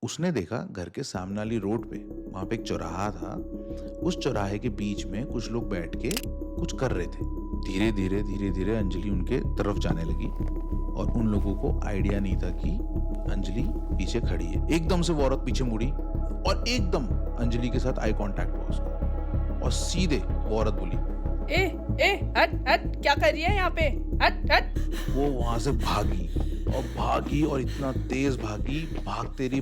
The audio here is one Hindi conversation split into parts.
उसने देखा घर के सामने वाली रोड पे, वहां पे एक चौराहा था। उस चौराहे के बीच में कुछ लोग बैठ के कुछ कर रहे थे। धीरे धीरे अंजलि उनके तरफ जाने लगी और उन लोगों को आइडिया नहीं था कि अंजलि पीछे खड़ी है। एकदम से वो औरत पीछे मुड़ी और एकदम अंजलि के साथ आई कांटेक्ट हुआ उसका और सीधे वो औरत बोली, ए ए हट हट, क्या कर रही है यहाँ पे? हट हट। वो वहां से भागी और इतना तेज भागी, भागते रही।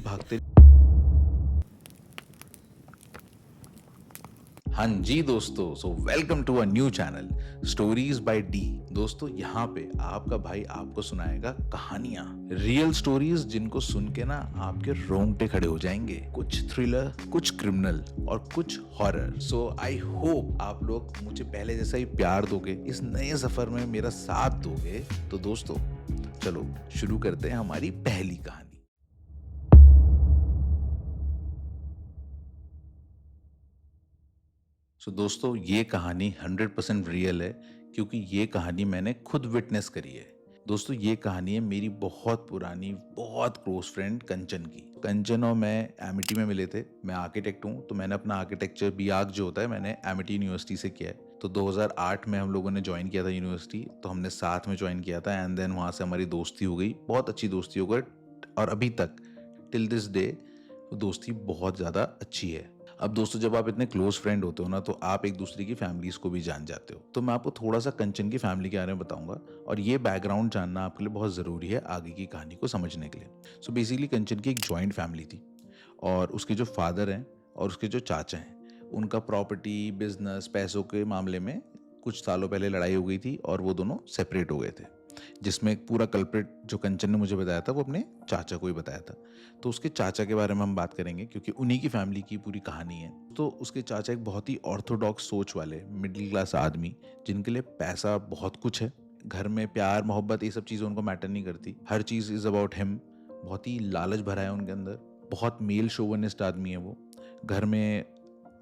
हाँ जी दोस्तों, so welcome to a new channel stories by D. दोस्तों यहाँ पे आपका भाई आपको सुनाएगा कहानियां, रियल स्टोरीज जिनको सुन के ना आपके रोंगटे खड़े हो जाएंगे। कुछ थ्रिलर, कुछ क्रिमिनल और कुछ हॉरर। सो आई होप आप लोग मुझे पहले जैसा ही प्यार दोगे, इस नए सफर में मेरा साथ दोगे। तो दोस्तों चलो शुरू करते हैं हमारी पहली कहानी। दोस्तों ये कहानी 100% रियल है क्योंकि ये कहानी मैंने खुद विटनेस करी है। दोस्तों ये कहानी है मेरी बहुत पुरानी, बहुत क्लोज फ्रेंड कंचन की। कंचन और मैं एमिटी में मिले थे। मैं आर्किटेक्ट हूँ, तो मैंने अपना आर्किटेक्चर बीआर्क जो होता है मैंने एमिटी यूनिवर्सिटी से किया है। तो 2008 में हम लोगों ने ज्वाइन किया था यूनिवर्सिटी, तो हमने साथ में ज्वाइन किया था एंड देन वहाँ से हमारी दोस्ती हो गई, बहुत अच्छी दोस्ती हो गई और अभी तक टिल दिस डे दोस्ती बहुत ज़्यादा अच्छी है। अब दोस्तों जब आप इतने क्लोज फ्रेंड होते हो ना, तो आप एक दूसरे की फैमिलीज को भी जान जाते हो। तो मैं आपको थोड़ा सा कंचन की फैमिली के बारे में बताऊंगा और ये बैकग्राउंड जानना आपके लिए बहुत ज़रूरी है आगे की कहानी को समझने के लिए। सो बेसिकली कंचन की एक जॉइंट फैमिली थी और उसके जो फादर हैं और उसके जो चाचा हैं, उनका प्रॉपर्टी, बिजनेस, पैसों के मामले में कुछ सालों पहले लड़ाई हो गई थी और वो दोनों सेपरेट हो गए थे, जिसमें एक पूरा कल्प्रिट जो कंचन ने मुझे बताया था वो अपने चाचा को ही बताया था। तो उसके चाचा के बारे में हम बात करेंगे क्योंकि उन्हीं की फैमिली की पूरी कहानी है। तो उसके चाचा एक बहुत ही ऑर्थोडॉक्स सोच वाले मिडिल क्लास आदमी, जिनके लिए पैसा बहुत कुछ है, घर में प्यार मोहब्बत ये सब चीज़ें उनको मैटर नहीं करती, हर चीज़ इज़ अबाउट हिम। बहुत ही लालच भरा है उनके अंदर, बहुत मेल शोवनिस्ट आदमी है वो। घर में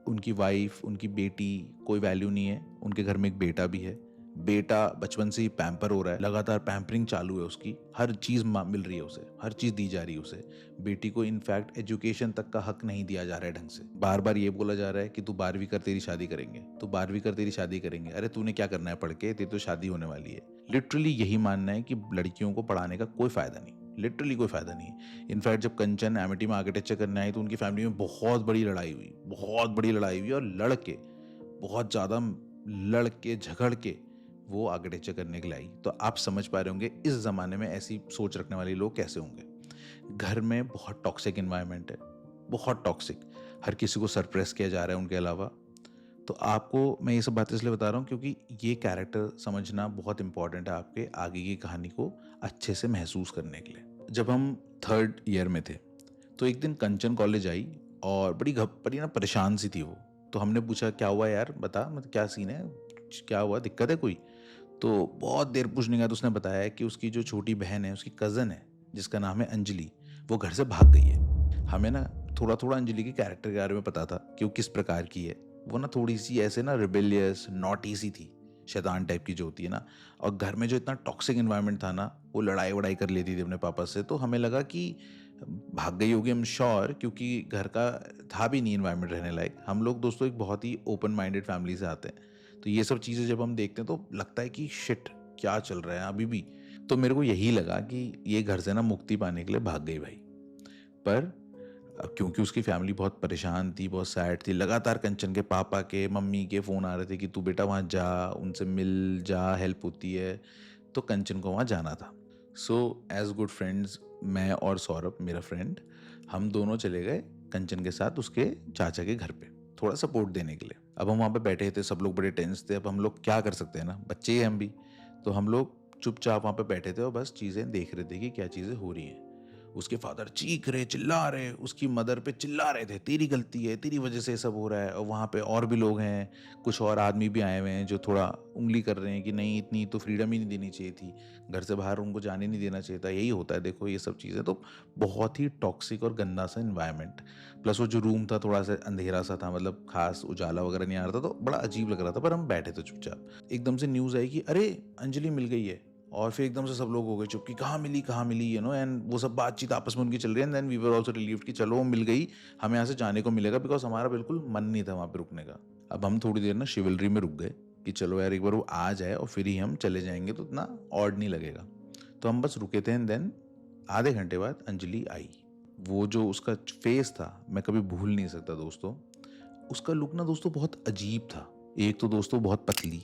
उनकी वाइफ, उनकी बेटी, कोई वैल्यू नहीं है। उनके घर में एक बेटा भी है। बेटा बचपन से ही पैम्पर हो रहा है, लगातार पैम्परिंग चालू है उसकी, हर चीज़ मिल रही है उसे, हर चीज़ दी जा रही है उसे। बेटी को इनफैक्ट एजुकेशन तक का हक नहीं दिया जा रहा है ढंग से। बार बार ये बोला जा रहा है कि तू 12वीं कर, तेरी शादी करेंगे, तू 12वीं कर, तेरी शादी करेंगे। अरे तूने क्या करना है पढ़ के, तेरी तो शादी होने वाली है। लिटरली यही मानना है कि लड़कियों को पढ़ाने का कोई फ़ायदा नहीं, लिटरली कोई फ़ायदा नहीं है। इनफैक्ट जब कंचन एमिटी में आर्किटेक्चर करने आई तो उनकी फैमिली में बहुत बड़ी लड़ाई हुई, बहुत बड़ी लड़ाई हुई और लड़के, बहुत ज़्यादा लड़के झगड़ के वो आर्किटेक्चर करने के लिए आई। तो आप समझ पा रहे होंगे इस ज़माने में ऐसी सोच रखने वाले लोग कैसे होंगे। घर में बहुत टॉक्सिक इन्वायरमेंट है, बहुत टॉक्सिक, हर किसी को सरप्रेस किया जा रहा है उनके अलावा। तो आपको मैं ये सब बातें इसलिए बता रहा हूँ क्योंकि ये कैरेक्टर समझना बहुत इंपॉर्टेंट है आपके आगे की कहानी को अच्छे से महसूस करने के लिए। जब हम 3rd ईयर में थे तो एक दिन कंचन कॉलेज आई और बड़ी ना परेशान सी थी वो। तो हमने पूछा क्या हुआ यार, बता, मतलब क्या सीन है, क्या हुआ, दिक्कत है कोई? तो बहुत देर पूछने के बाद उसने बताया कि उसकी जो छोटी बहन है, उसकी कज़न है जिसका नाम है अंजलि, वो घर से भाग गई है। हमें ना थोड़ा थोड़ा अंजलि के कैरेक्टर के बारे में पता था कि वो किस प्रकार की है। वो ना थोड़ी सी ऐसे ना रिबेलियस, नॉटी सी थी, शैतान टाइप की जो होती है ना। और घर में जो इतना टॉक्सिक इन्वायरमेंट था ना, वो लड़ाई वड़ाई कर लेती थी अपने पापा से। तो हमें लगा कि भाग गई होगी, हम श्योर, क्योंकि घर का था भी नहीं इन्वायरमेंट रहने लायक। हम लोग दोस्तों एक बहुत ही ओपन माइंडेड फैमिली से आते हैं, तो ये सब चीज़ें जब हम देखते हैं तो लगता है कि शिट क्या चल रहा है अभी भी। तो मेरे को यही लगा कि ये घर से ना मुक्ति पाने के लिए भाग गई भाई। पर क्योंकि उसकी फैमिली बहुत परेशान थी, बहुत सैड थी, लगातार कंचन के पापा के, मम्मी के फ़ोन आ रहे थे कि तू बेटा वहाँ जा, उनसे मिल जा, हेल्प होती है। तो कंचन को वहाँ जाना था। सो एज गुड फ्रेंड्स, मैं और सौरभ मेरा फ्रेंड, हम दोनों चले गए कंचन के साथ उसके चाचा के घर पे थोड़ा सपोर्ट देने के लिए। अब हम वहाँ पे बैठे थे, सब लोग बड़े टेंस थे। अब हम लोग क्या कर सकते हैं ना, बच्चे ही हम भी। तो हम लोग चुपचाप वहाँ पे बैठे थे और बस चीज़ें देख रहे थे कि क्या चीज़ें हो रही हैं। उसके फादर चीख रहे, चिल्ला रहे, उसकी मदर पे चिल्ला रहे थे, तेरी गलती है, तेरी वजह से ये सब हो रहा है। और वहाँ पे और भी लोग हैं, कुछ और आदमी भी आए हुए हैं जो थोड़ा उंगली कर रहे हैं कि नहीं, इतनी तो फ्रीडम ही नहीं देनी चाहिए थी, घर से बाहर उनको जाने नहीं देना चाहिए था। यही होता है, देखो ये सब चीज़ें। तो बहुत ही टॉक्सिक और गंदा सा इन्वायरमेंट। प्लस वो जो रूम था थोड़ा सा अंधेरा सा था, मतलब खास उजाला वगैरह नहीं आ रहा था, तो बड़ा अजीब लग रहा था। पर हम बैठे थे चुपचाप। एकदम से न्यूज़ आई कि अरे अंजलि मिल गई है। और फिर एकदम से सब लोग हो गए चुप कि कहाँ मिली एंड वो सब बातचीत आपस में उनकी चल रही है and then we were also relieved कि चलो वो मिल गई, हमें यहाँ से जाने को मिलेगा, बिकॉज हमारा बिल्कुल मन नहीं था वहाँ पे रुकने का। अब हम थोड़ी देर ना शिवलरी में रुक गए कि चलो यार एक बार वो आ जाए और फिर ही हम चले जाएंगे तो इतना ऑड नहीं लगेगा। तो हम बस रुके थे एंड देन आधे घंटे बाद अंजलि आई। वो जो उसका फेस था मैं कभी भूल नहीं सकता दोस्तों। उसका लुक ना दोस्तों बहुत अजीब था। एक तो दोस्तों बहुत पतली,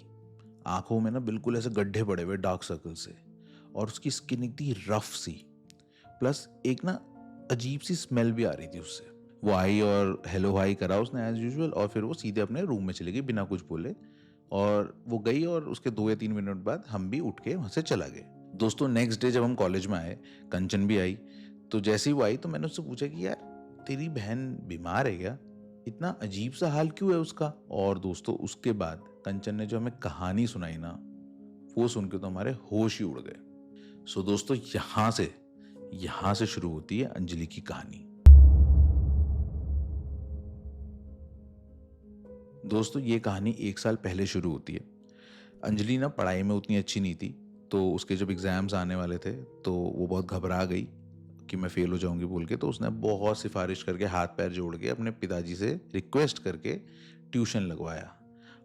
आंखों में ना बिल्कुल ऐसे गड्ढे पड़े हुए डार्क सर्कल से, और उसकी स्किन इतनी रफ सी, प्लस एक ना अजीब सी स्मेल भी आ रही थी उससे। वो आई और हेलो हाई करा उसने एज यूजुअल, और फिर वो सीधे अपने रूम में चली गई बिना कुछ बोले। और वो गई और उसके 2 या 3 मिनट बाद हम भी उठ के वहाँ से चला गए। दोस्तों नेक्स्ट डे जब हम कॉलेज में आए, कंचन भी आई। तो जैसे ही वो आई तो मैंने उससे पूछा कि यार तेरी बहन बीमार है क्या, इतना अजीब सा हाल क्यों है उसका। और दोस्तों उसके बाद कंचन ने जो हमें कहानी सुनाई ना, वो सुन के तो हमारे होश ही उड़ गए। सो दोस्तों यहाँ से शुरू होती है अंजलि की कहानी। दोस्तों ये कहानी 1 साल पहले शुरू होती है। अंजलि ना पढ़ाई में उतनी अच्छी नहीं थी, तो उसके जब एग्ज़ाम्स आने वाले थे तो वो बहुत घबरा गई कि मैं फेल हो जाऊंगी बोल के। तो उसने बहुत सिफारिश करके हाथ पैर जोड़ के अपने पिताजी से रिक्वेस्ट करके ट्यूशन लगवाया।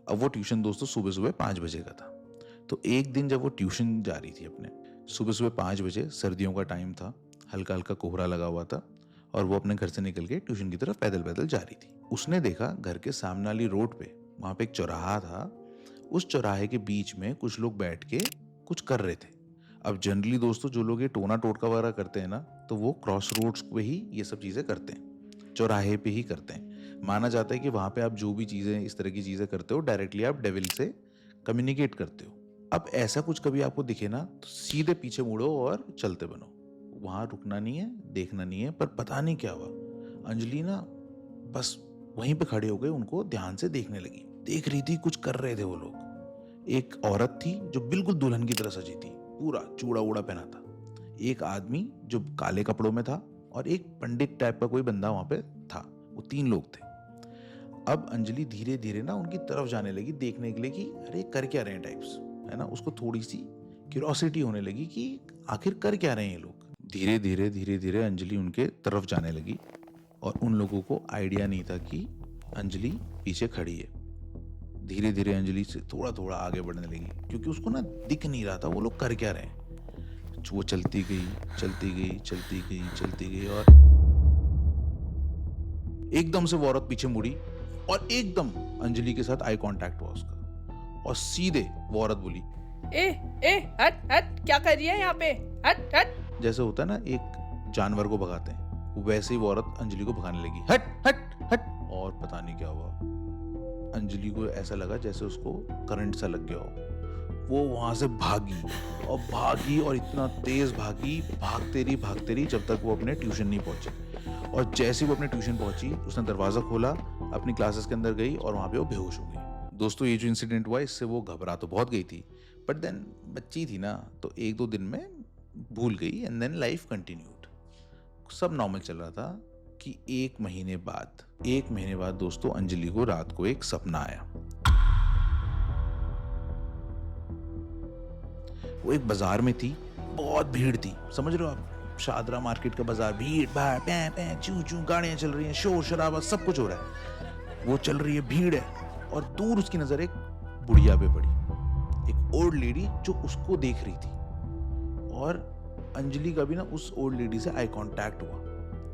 अब वो ट्यूशन दोस्तों सुबह सुबह 5 बजे का था। तो एक दिन जब वो ट्यूशन जा रही थी अपने, सुबह सुबह 5 बजे, सर्दियों का टाइम था, हल्का हल्का कोहरा लगा हुआ था, और वो अपने घर से निकल के ट्यूशन की तरफ पैदल पैदल जा रही थी। उसने देखा घर के सामने वाली रोड पे, वहाँ पे एक चौराहा था, उस चौराहे के बीच में कुछ लोग बैठ के कुछ कर रहे थे। अब जनरली दोस्तों जो लोग ये टोना टोटका वगैरह करते हैं ना, तो वो क्रॉस रोड्स पे ही ये सब चीज़ें करते हैं, चौराहे पे ही करते हैं। माना जाता है कि वहाँ पे आप जो भी चीज़ें इस तरह की चीज़ें करते हो, डायरेक्टली आप डेविल से कम्युनिकेट करते हो। अब ऐसा कुछ कभी आपको दिखे ना तो सीधे पीछे मुड़ो और चलते बनो। वहाँ रुकना नहीं है, देखना नहीं है। पर पता नहीं क्या हुआ, अंजलि ना बस वहीं पे खड़े हो गए, उनको ध्यान से देखने लगी। देख रही थी कुछ कर रहे थे वो लोग। एक औरत थी जो बिल्कुल दुल्हन की तरह सजी थी, पूरा चूड़ा उड़ा पहना था। एक आदमी जो काले कपड़ों में था, और एक पंडित टाइप का कोई बंदा वहां पे था। वो 3 लोग थे। अब अंजलि धीरे धीरे ना उनकी तरफ जाने लगी देखने के लिए कि अरे कर क्या रहे हैं टाइप्स, है ना। उसको थोड़ी सी क्यूरियोसिटी होने लगी कि आखिर कर क्या रहे हैं ये लोग। धीरे धीरे अंजलि उनके तरफ जाने लगी, और उन लोगों को आइडिया नहीं था कि अंजलि पीछे खड़ी है। धीरे धीरे अंजलि से थोड़ा थोड़ा आगे बढ़ने लगी, क्योंकि उसको ना दिख नहीं रहा था वो लोग कर क्या रहे हैं। वो चलती गई और एकदम से वो औरत पीछे मुड़ी, और एकदम अंजलि के साथ आई कांटेक्ट हुआ उसका, और सीधे वो औरत बोली, ए हट हट, क्या कर रही है यहाँ पे, हट हट। जैसे होता है ना एक जानवर को भगाते हैं, वैसे ही वो औरत अंजलि को भगाने लगी, हट हट हट। और पता नहीं क्या हुआ, अंजलि को ऐसा लगा जैसे उसको करंट सा लग गया हो। वो वहां से भागी और इतना तेज भागते रही जब तक वो अपने ट्यूशन नहीं पहुंची। और जैसे वो अपने ट्यूशन पहुंची, उसने दरवाजा खोला, अपनी क्लासेस के अंदर गई, और वहां पे वो बेहोश हो गई। दोस्तों ये जो इंसिडेंट हुआ, इससे वो घबरा तो बहुत गई थी, बट देन बच्ची थी ना, तो 1-2 दिन में भूल गई, एंड देन लाइफ कंटिन्यूड। सब नॉर्मल चल रहा था कि 1 महीने बाद दोस्तों अंजलि को रात को एक सपना आया। वो एक बाजार में थी, बहुत भीड़ थी, समझ रहे हो आप, शादरा मार्केट का बाजार, भीड़ भाड़, पैं पैं चू चू, गाड़ियां चल रही हैं, शोर शराबा सब कुछ हो रहा है। वो चल रही है, भीड़ है, और दूर उसकी नजर एक बुढ़िया पे पड़ी, एक ओल्ड लेडी जो उसको देख रही थी। और अंजलि का भी ना उस ओल्ड लेडी से आई कांटेक्ट हुआ,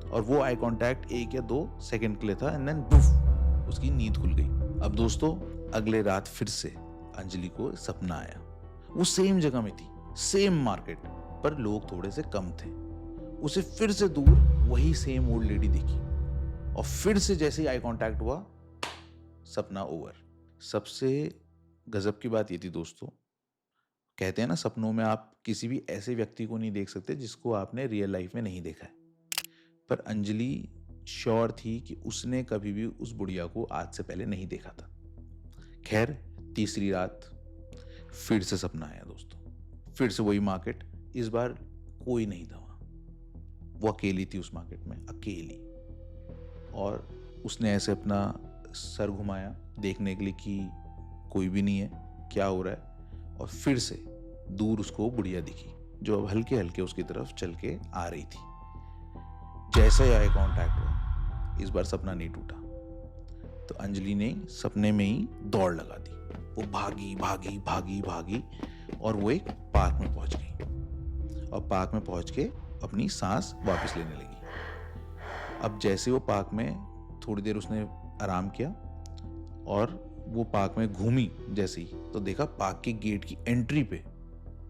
और वो आई कांटेक्ट 1 या 2 सेकंड के लिए था, एंड देन बुफ उसकी नींद खुल गई। अब दोस्तों अगले रात फिर से अंजलि को सपना आया। वो सेम जगह में थी, सेम मार्केट, पर लोग थोड़े से कम थे। उसे फिर से दूर वही सेम ओल्ड लेडी दिखी, और फिर से जैसे ही आई कांटेक्ट हुआ, सपना ओवर। सबसे गजब की बात ये थी दोस्तों, कहते हैं ना सपनों में आप किसी भी ऐसे व्यक्ति को नहीं देख सकते जिसको आपने रियल लाइफ में नहीं देखा है। पर अंजलि श्योर थी कि उसने कभी भी उस बुढ़िया को आज से पहले नहीं देखा था। खैर, तीसरी रात फिर से सपना आया दोस्तों, फिर से वही मार्केट। इस बार कोई नहीं था वहां, वो अकेली थी उस मार्केट में, अकेली। और उसने ऐसे अपना सर घुमाया देखने के लिए कि कोई भी नहीं है, क्या हो रहा है। और फिर से दूर उसको बुढ़िया दिखी जो अब हल्के हल्के उसकी तरफ चल के आ रही थी। जैसे ही आई कांटेक्ट हुआ, इस बार सपना नहीं टूटा। तो अंजलि ने सपने में ही दौड़ लगा दी। वो भागी भागी भागी भागी और वो एक पार्क में पहुंच गई और पार्क में पहुंच के अपनी सांस वापस लेने लगी। अब जैसे वो पार्क में थोड़ी देर उसने आराम किया और वो पार्क में घूमी जैसे ही, तो देखा पार्क के गेट की एंट्री पे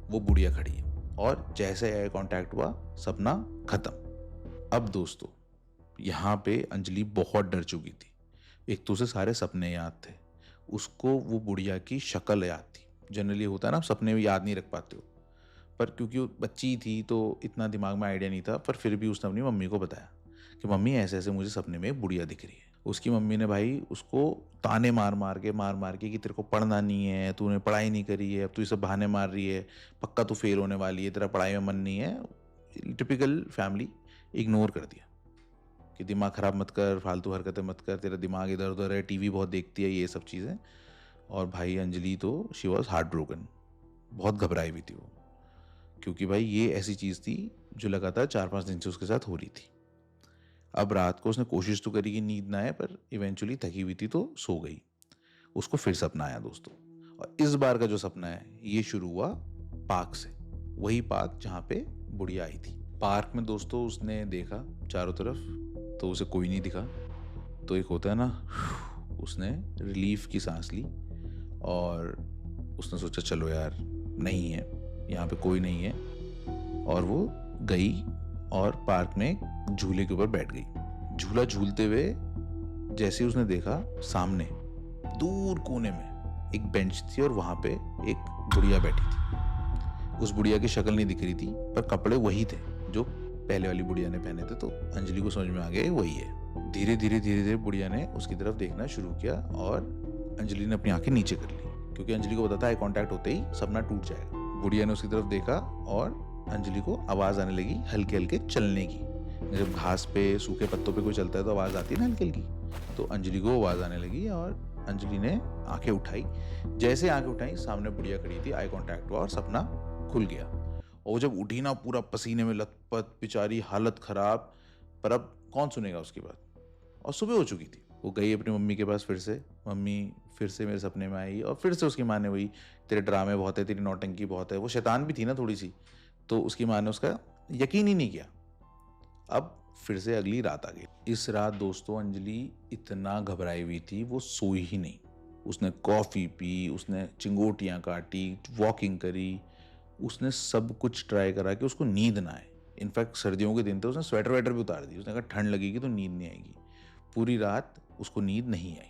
वो बुढ़िया खड़ी है और जैसे आई कांटेक्ट हुआ, सपना खत्म। अब दोस्तों यहाँ पे अंजलि बहुत डर चुकी थी। एक तो उसे सारे सपने याद थे, उसको वो बुढ़िया की शक्ल याद थी। जनरली होता है ना, सपने में याद नहीं रख पाते हो, पर क्योंकि वो बच्ची थी तो इतना दिमाग में आइडिया नहीं था। पर फिर भी उसने अपनी मम्मी को बताया कि मम्मी ऐसे ऐसे मुझे सपने में एक बुढ़िया दिख रही है। उसकी मम्मी ने भाई उसको ताने मार मार के कि तेरे को पढ़ना नहीं है, तूने पढ़ाई नहीं करी है, अब तू ये सब बहाने मार रही है, पक्का तू फेल होने वाली है, तेरा पढ़ाई में मन नहीं है। टिपिकल फैमिली इग्नोर कर दिया कि दिमाग ख़राब मत कर, फालतू हरकतें मत कर, तेरा दिमाग इधर उधर है, टीवी बहुत देखती है, ये सब चीज़ें। और भाई अंजलि तो शी वॉज हार्ट ब्रोकन, बहुत घबराई हुई थी वो, क्योंकि भाई ये ऐसी चीज़ थी जो लगातार 4-5 दिन से उसके साथ हो रही थी। अब रात को उसने कोशिश तो करी कि नींद ना आए, पर इवेंचुअली थकी हुई थी तो सो गई। उसको फिर सपना आया दोस्तों, और इस बार का जो सपना है ये शुरू हुआ पार्क से, वही पार्क जहाँ पे बुढ़िया आई थी। पार्क में दोस्तों उसने देखा चारों तरफ, तो उसे कोई नहीं दिखा। तो एक होता है ना, उसने रिलीफ की सांस ली और उसने सोचा चलो यार नहीं है, यहाँ पे कोई नहीं है। और वो गई और पार्क में झूले के ऊपर बैठ गई। झूला झूलते हुए जैसे ही उसने देखा, सामने दूर कोने में एक बेंच थी और वहां पे एक बुढ़िया बैठी थी। उस बुढ़िया की शक्ल नहीं दिख रही थी, पर कपड़े वही थे जो पहले वाली बुढ़िया ने पहने थे। तो अंजलि को समझ में आ गया वही है। धीरे धीरे बुढ़िया ने उसकी तरफ देखना शुरू किया और अंजलि ने अपनी आंखें नीचे कर ली, क्योंकि अंजलि को पता था आई कांटेक्ट होते ही सपना टूट जाएगा। बुढ़िया ने उसकी तरफ देखा और अंजलि को आवाज आने लगी हल्के हल्के चलने की। जब घास पे सूखे पत्तों पे कोई चलता है तो आवाज आती है ना हल्की हल्की, तो अंजलि को आवाज आने लगी और अंजलि ने आंखें उठाई। जैसे आंखें उठाई, सामने बुढ़िया खड़ी थी, आई कांटेक्ट हुआ और सपना खुल गया। और जब उठी ना, पूरा पसीने में लथपथ, बेचारी हालत खराब, पर अब कौन सुनेगा उसकी बात। और सुबह हो चुकी थी। वो गई अपनी मम्मी के पास फिर से, मम्मी फिर से मेरे सपने में आई और फिर से उसकी माँ ने वही, तेरे ड्रामे बहुत है, तेरी नौटंकी बहुत है। वो शैतान भी थी ना थोड़ी सी, तो उसकी माँ ने उसका यकीन ही नहीं किया। अब फिर से अगली रात आ गई। इस रात दोस्तों अंजलि इतना घबराई हुई थी, वो सोई ही नहीं। उसने कॉफ़ी पी, उसने चिंगोटियाँ काटी, वॉकिंग करी, उसने सब कुछ ट्राई करा कि उसको नींद ना आए। इनफैक्ट सर्दियों के दिन थे, उसने स्वेटर वेटर भी उतार दी। उसने कहा ठंड लगेगी तो नींद नहीं आएगी। पूरी रात उसको नींद नहीं आई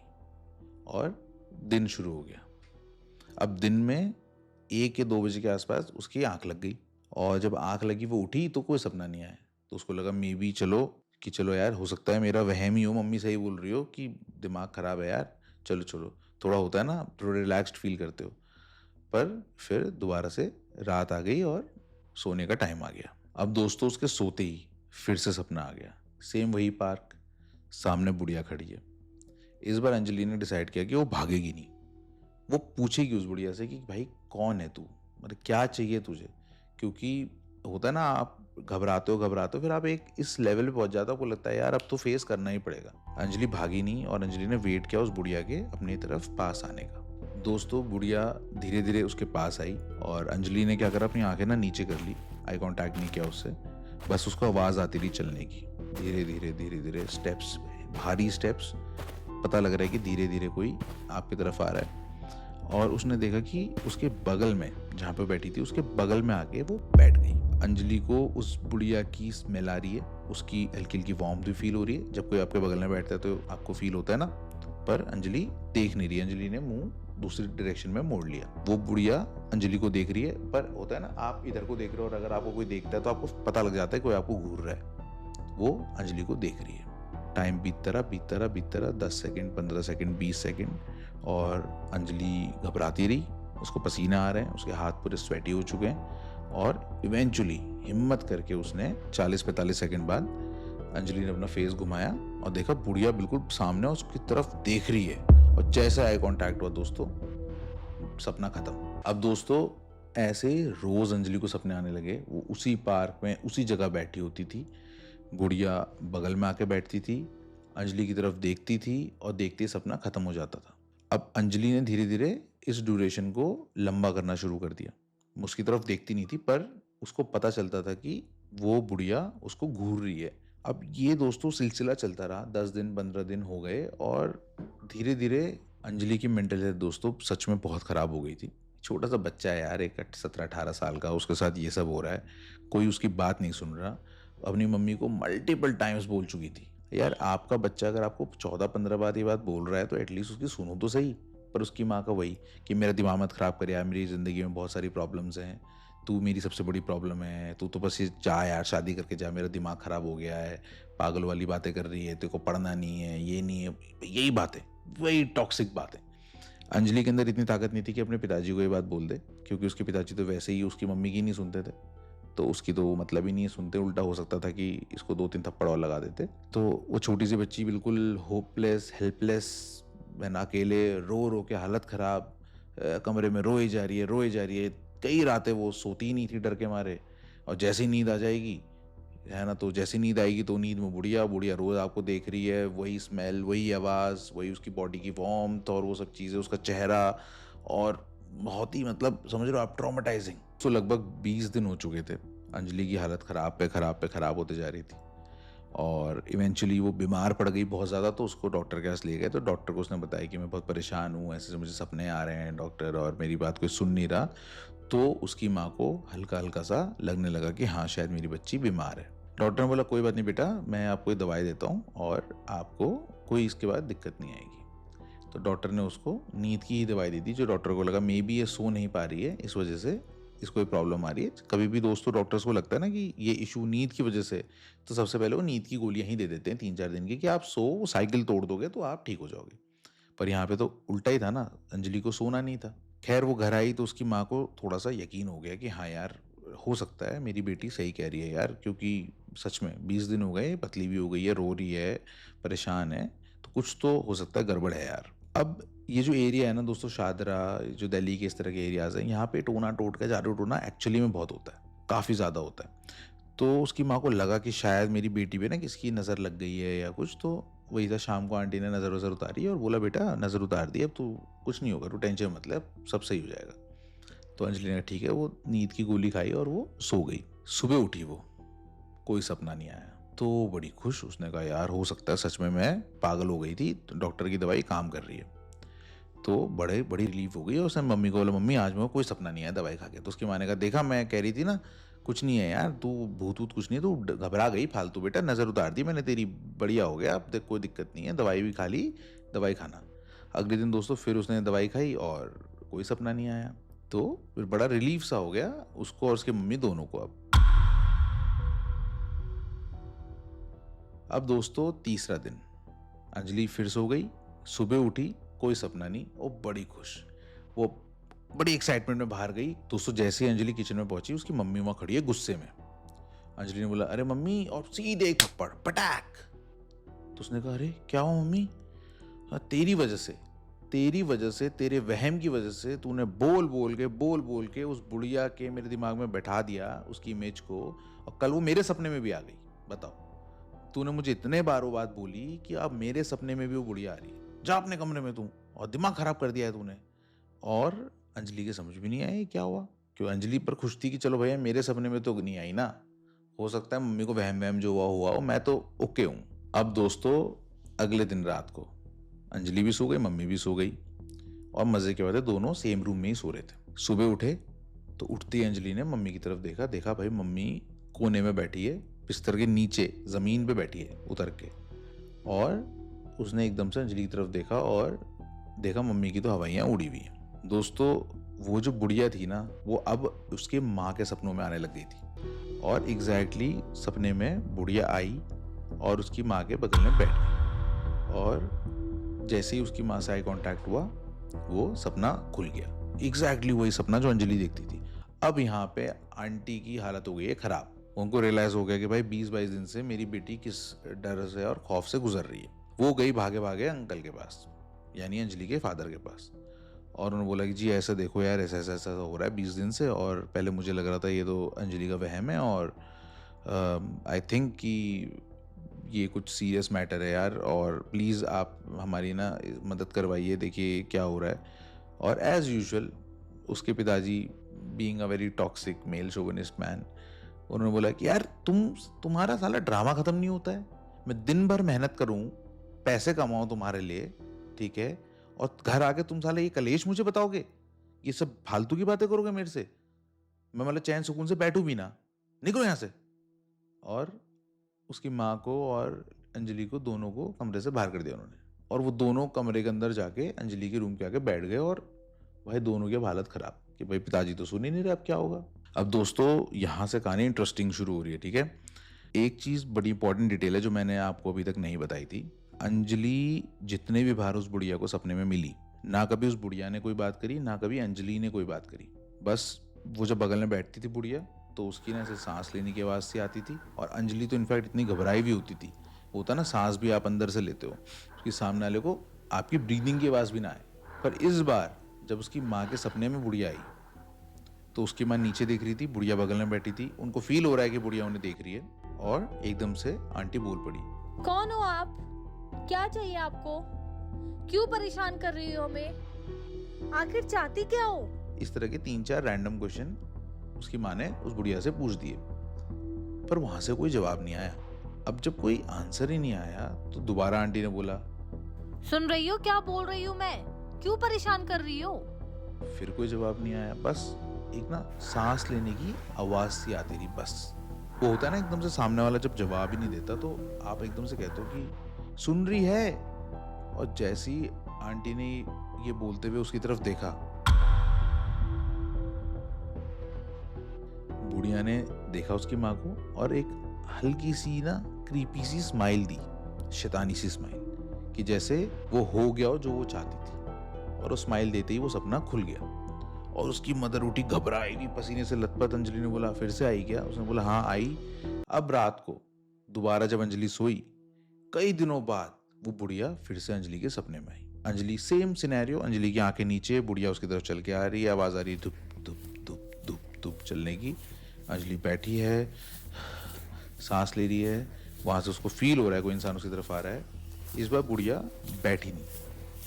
और दिन शुरू हो गया। अब दिन में 1 या 2 बजे के आसपास उसकी आंख लग गई, और जब आंख लगी वो उठी तो कोई सपना नहीं आया। तो उसको लगा मे बी चलो यार, हो सकता है मेरा वहम ही हो, मम्मी सही बोल रही हो कि दिमाग खराब है यार, चलो थोड़ा होता है ना, थोड़ा रिलैक्स्ड फील करते हो। पर फिर दोबारा से रात आ गई और सोने का टाइम आ गया। अब दोस्तों उसके सोते ही फिर से सपना आ गया, सेम वही पार्क, सामने बुढ़िया खड़ी है। इस बार अंजलि ने डिसाइड किया कि वो भागेगी नहीं, वो पूछेगी उस बुढ़िया से कि भाई कौन है तू, मतलब क्या चाहिए तुझे। क्योंकि होता है ना, आप घबराते हो, फिर आप एक इस लेवल पे पहुंच जाते हो, आपको लगता है यार अब तो फेस करना ही पड़ेगा। अंजलि भागी नहीं और अंजलि ने वेट किया उस बुढ़िया के अपनी तरफ पास आने का। दोस्तों बुढ़िया धीरे धीरे उसके पास आई और अंजलि ने क्या करा, अपनी आंखें ना नीचे कर ली, आई कांटेक्ट नहीं किया उससे, बस उसको आवाज आती रही चलने की। धीरे धीरे स्टेप्स, भारी स्टेप्स, पता लग रहा है कि धीरे धीरे कोई आपकी तरफ आ रहा है। और उसने देखा कि उसके बगल में, जहाँ पे बैठी थी उसके बगल में आके वो बैठ गई। अंजलि को उस बुढ़िया की स्मेल आ रही है, उसकी हल्की हल्की वार्मथ भी फील हो रही है। जब कोई आपके बगल में बैठता है तो आपको फील होता है ना, पर अंजलि देख नहीं रही। अंजलि ने मुंह दूसरी डायरेक्शन में मोड़ लिया। वो बुढ़िया अंजलि को देख रही है, पर होता है ना, आप इधर को देख रहे हो और अगर आपको कोई देखता है तो आपको पता लग जाता है कोई आपको घूर रहा है। वो अंजलि को देख रही है। टाइम बीतता रहा, 10 सेकेंड, 15 सेकेंड, 20 सेकेंड, और अंजलि घबराती रही। उसको पसीना आ रहे हैं, उसके हाथ पूरे स्वेटी हो चुके हैं, और इवेंचुअली हिम्मत करके उसने 40-45 सेकेंड बाद अंजलि ने अपना फेस घुमाया और देखा बुढ़िया बिल्कुल सामने उसकी तरफ देख रही है। और जैसे आई कांटेक्ट हुआ दोस्तों, सपना खत्म। अब दोस्तों ऐसे रोज़ अंजलि को सपने आने लगे। वो उसी पार्क में उसी जगह बैठी होती थी, गुड़िया बगल में आके बैठती थी, अंजलि की तरफ देखती थी और देखते ही सपना ख़त्म हो जाता था। अब अंजलि ने धीरे धीरे इस ड्यूरेशन को लंबा करना शुरू कर दिया। उसकी तरफ देखती नहीं थी, पर उसको पता चलता था कि वो बुढ़िया उसको घूर रही है। अब ये दोस्तों सिलसिला चलता रहा, 10 दिन 15 दिन हो गए और धीरे धीरे अंजलि की मेंटल हेल्थ दोस्तों सच में बहुत ख़राब हो गई थी। छोटा सा बच्चा है यार, एक 17-18 साल का, उसके साथ ये सब हो रहा है, कोई उसकी बात नहीं सुन रहा। अपनी मम्मी को मल्टीपल टाइम्स बोल चुकी थी, यार आपका बच्चा अगर आपको 14-15 बार ये बात बोल रहा है तो एटलीस्ट उसकी सुनो तो सही। पर उसकी माँ का वही कि मेरा दिमाग मत ख़राब कर यार, मेरी ज़िंदगी में बहुत सारी प्रॉब्लम्स हैं, तू मेरी सबसे बड़ी प्रॉब्लम है, तू तो बस ये जा यार, शादी करके जा, मेरा दिमाग ख़राब हो गया है, पागल वाली बातें कर रही है, तेरे को पढ़ना नहीं है, ये नहीं है, यही बातें, वही टॉक्सिक बातें। अंजलि के अंदर इतनी ताकत नहीं थी कि अपने पिताजी को ये बात बोल दे, क्योंकि उसके पिताजी तो वैसे ही उसकी मम्मी की नहीं सुनते थे, तो उसकी तो मतलब ही नहीं सुनते, उल्टा हो सकता था कि इसको 2-3 थप्पड़ और लगा देते। तो वो छोटी सी बच्ची बिल्कुल होपलेस, हेल्पलेस, मैंने अकेले रो रो के हालत ख़राब, कमरे में रोई जा रही है, रोई जा रही है। कई रातें वो सोती ही नहीं थी डर के मारे, और जैसी नींद आ जाएगी है ना, तो जैसी नींद आएगी तो नींद में बुढ़िया बुढ़िया रोज़ आपको देख रही है, वही स्मेल, वही आवाज़, वही उसकी बॉडी की वार्मथ और वो सब चीज़ें, उसका चेहरा, और बहुत ही मतलब समझ रहे हो आप, ट्रॉमेटाइजिंग। तो लगभग 20 दिन हो चुके थे, अंजलि की हालत ख़राब पे ख़राब पे ख़राब होते जा रही थी और इवेंचुअली वो बीमार पड़ गई बहुत ज़्यादा। तो उसको डॉक्टर के पास ले गए, तो डॉक्टर को उसने बताया कि मैं बहुत परेशान हूँ, ऐसे मुझे सपने आ रहे हैं डॉक्टर, और मेरी बात कोई सुन नहीं रहा। तो उसकी माँ को हल्का हल्का सा लगने लगा कि हाँ शायद मेरी बच्ची बीमार है। डॉक्टर ने बोला कोई बात नहीं बेटा, मैं आपको ये दवाई देता हूँ और आपको कोई इसके बाद दिक्कत नहीं आएगी। तो डॉक्टर ने उसको नींद की ही दवाई दी थी, जो डॉक्टर को लगा मे बी ये सो नहीं पा रही है, इस वजह से इसको ये प्रॉब्लम आ रही है। कभी भी दोस्तों डॉक्टर्स को लगता है ना कि ये इशू नींद की वजह से, तो सबसे पहले वो नींद की गोलियां ही दे देते हैं 3-4 दिन की, कि आप सो, साइकिल तोड़ दोगे तो आप ठीक हो जाओगे। पर यहाँ पे तो उल्टा ही था ना, अंजलि को सोना नहीं था। खैर वो घर आई तो उसकी माँ को थोड़ा सा यकीन हो गया कि हाँ यार, हो सकता है मेरी बेटी सही कह रही है यार, क्योंकि सच में 20 दिन हो गए, पतली भी हो गई है, रो रही है, परेशान है, तो कुछ तो हो सकता है गड़बड़ है यार। अब ये जो एरिया है ना दोस्तों, शादरा, जो दिल्ली के इस तरह के एरियाज हैं, यहाँ पे टोना टोटका जादू टोना एक्चुअली में बहुत होता है, काफ़ी ज़्यादा होता है। तो उसकी माँ को लगा कि शायद मेरी बेटी पे ना किसकी नज़र लग गई है या कुछ। तो वही था, शाम को आंटी ने नज़र वज़र उतारी और बोला बेटा नज़र उतार दी, अब तू कुछ नहीं होगा, तू टेंशन मत ले, अब सब सही हो जाएगा। तो अंजलि ने कहा ठीक है, वो नींद की गोली खाई और वो सो गई। सुबह उठी वो, कोई सपना नहीं आया, तो बड़ी खुश, उसने कहा यार हो सकता है सच में मैं पागल हो गई थी, तो डॉक्टर की दवाई काम कर रही है। तो बड़ी रिलीफ हो गई और उसने मम्मी को बोला मम्मी आज मेरे को कोई सपना नहीं आया दवाई खा के। तो उसकी माँ ने कहा देखा मैं कह रही थी ना, कुछ नहीं है यार, तू भूत वूत कुछ नहीं है, तू घबरा गई फालतू, बेटा नज़र उतार दी मैंने तेरी, बढ़िया हो गया, अब देख कोई दिक्कत नहीं है, दवाई भी खा ली, दवाई खाना। अगले दिन दोस्तों फिर उसने दवाई खाई और कोई सपना नहीं आया। तो फिर बड़ा रिलीफ सा हो गया उसको और उसकी मम्मी दोनों को। अब दोस्तों तीसरा दिन, अंजलि फिर सो गई, सुबह उठी, कोई सपना नहीं, वो बड़ी खुश, वो बड़ी एक्साइटमेंट में बाहर गई। दोस्तों जैसे ही अंजलि किचन में पहुंची, उसकी मम्मी वहां खड़ी है गुस्से में। अंजलि ने बोला अरे मम्मी, और सीधे एक थप्पड़ पटाक। तो उसने कहा अरे क्या हुआ मम्मी? तेरी वजह से तेरे वहम की वजह से तूने बोल बोल के उस बुढ़िया के मेरे दिमाग में बैठा दिया उसकी इमेज को, और कल वो मेरे सपने में भी आ गई। बताओ, तूने मुझे इतने बार वो बात बोली कि अब मेरे सपने में भी वो बुढ़िया आ रही है, जा अपने कमरे में तू, और दिमाग खराब कर दिया है तूने। और अंजलि के समझ भी नहीं आया क्या हुआ, क्यों अंजलि पर खुश थी कि चलो भैया मेरे सपने में तो नहीं आई ना, हो सकता है मम्मी को वहम वहम जो हुआ मैं तो ओके हूँ। अब दोस्तों अगले दिन रात को अंजलि भी सो गई, मम्मी भी सो गई, और मजे के बाद दोनों सेम रूम में ही सो रहे थे। सुबह उठे तो उठती ही अंजलि ने मम्मी की तरफ देखा भाई मम्मी कोने में बैठी है, बिस्तर के नीचे जमीन पे बैठी है उतर के, और उसने एकदम से अंजलि की तरफ देखा और देखा मम्मी की तो हवाइयाँ उड़ी हुई हैं। दोस्तों वो जो बुढ़िया थी ना, वो अब उसके माँ के सपनों में आने लग गई थी, और एग्जैक्टली सपने में बुढ़िया आई और उसकी माँ के बगल में बैठ गई, और जैसे ही उसकी माँ से आई कांटेक्ट हुआ, वो सपना खुल गया, एग्जैक्टली वही सपना जो अंजलि देखती थी। अब यहाँ पे आंटी की हालत हो गई है खराब, उनको रियलाइज हो गया कि भाई 20-22 दिन से मेरी बेटी किस डर से और खौफ से गुजर रही है। वो गई भागे भागे अंकल के पास, यानी अंजलि के फादर के पास, और उन्होंने बोला कि जी ऐसा देखो यार, ऐसा ऐसा ऐसा हो रहा है 20 दिन से, और पहले मुझे लग रहा था ये तो अंजलि का वहम है, और आई थिंक कि ये कुछ सीरियस मैटर है यार, और प्लीज़ आप हमारी ना मदद करवाइए, देखिए क्या हो रहा है। और एज़ यूजुअल उसके पिताजी, being a very toxic male chauvinist man, उन्होंने बोला कि यार तुम्हारा साला ड्रामा ख़त्म नहीं होता है। मैं दिन भर मेहनत करूँ, पैसे कमाऊँ तुम्हारे लिए, ठीक है, और घर आके तुम साले ये कलेश मुझे बताओगे, ये सब फालतू की बातें करोगे मेरे से, मैं मतलब चैन सुकून से बैठूं भी ना, निकलो यहाँ से। और उसकी माँ को और अंजलि को दोनों को कमरे से बाहर कर दिया उन्होंने, और वो दोनों कमरे के अंदर जाके अंजलि के रूम के आके बैठ गए, और भाई दोनों की अब हालत खराब कि भाई पिताजी तो सुन ही नहीं रहे, अब क्या होगा। अब दोस्तों यहाँ से कहानी इंटरेस्टिंग शुरू हो रही है, ठीक है। एक चीज़ बड़ी इंपॉर्टेंट डिटेल है जो मैंने आपको अभी तक नहीं बताई थी। अंजलि जितने भी बार उस बुढ़िया को सपने में मिली, ना कभी उस बुढ़िया ने कोई बात करी, ना कभी अंजलि ने कोई बात करी। बस वो जब बगल में बैठती थी बुढ़िया, तो उसकी ना ऐसे सांस लेने की आवाज़ सी आती थी, और अंजलि तो इनफैक्ट इतनी घबराई भी होती थी, होता ना सांस भी आप अंदर से लेते हो, उसके सामने वाले को आपकी ब्रीदिंग की आवाज़ भी ना आए। पर इस बार जब उसकी माँ के सपने में बुढ़िया आई, तो उसकी माँ नीचे देख रही थी, बुढ़िया बगल में बैठी थी, उनको फील हो रहा है कि बुढ़िया उन्हें देख रही है, और एकदम से आंटी बोल पड़ी, कौन हो आप? क्या चाहिए आपको? क्यों परेशान कर रही हो हमें? आखिर चाहती क्या हो? इस तरह के 3-4 रैंडम क्वेश्चन उसकी माँ ने उस बुढ़िया से पूछ दिए, पर वहां से कोई जवाब नहीं आया। अब जब कोई आंसर ही नहीं आया, तो दोबारा आंटी ने बोला, सुन रही हो क्या बोल रही हूँ मैं? क्यों परेशान कर रही हो? फिर कोई जवाब नहीं आया। बस एक ना सांस लेने की आवाज सी आती रही। बस वो होता है ना एकदम से सामने वाला जब जवाब ही नहीं देता, तो आप एकदम से कहते हो कि सुन रही है, और जैसी आंटी ने ये बोलते हुए उसकी तरफ देखा, बुढ़िया ने देखा उसकी माँ को, और एक हल्की सी ना क्रीपी सी स्माइल दी, शैतानी सी स्माइल, कि जैसे वो हो गया हो जो वो चाहती थी। और वो स्माइल देते ही वो सपना खुल गया, और उसकी मदर उठी घबराई हुई, पसीने से लथपथ। अंजलि ने बोला, फिर से आई क्या? उसने बोला, हाँ आई। अब रात को दोबारा जब अंजलि सोई, कई दिनों बाद वो बुढ़िया फिर से अंजलि के सपने में आई। अंजलि सेम सिनेरियो, अंजलि की आंखें नीचे, बुढ़िया उसकी तरफ चल के आ रही है, आवाज आ रही है धुप धुप धुप धुप धुप चलने की। अंजलि बैठी है, सांस ले रही है, वहां से उसको फील हो रहा है कोई इंसान उसकी तरफ आ रहा है। इस बार बुढ़िया बैठी नहीं,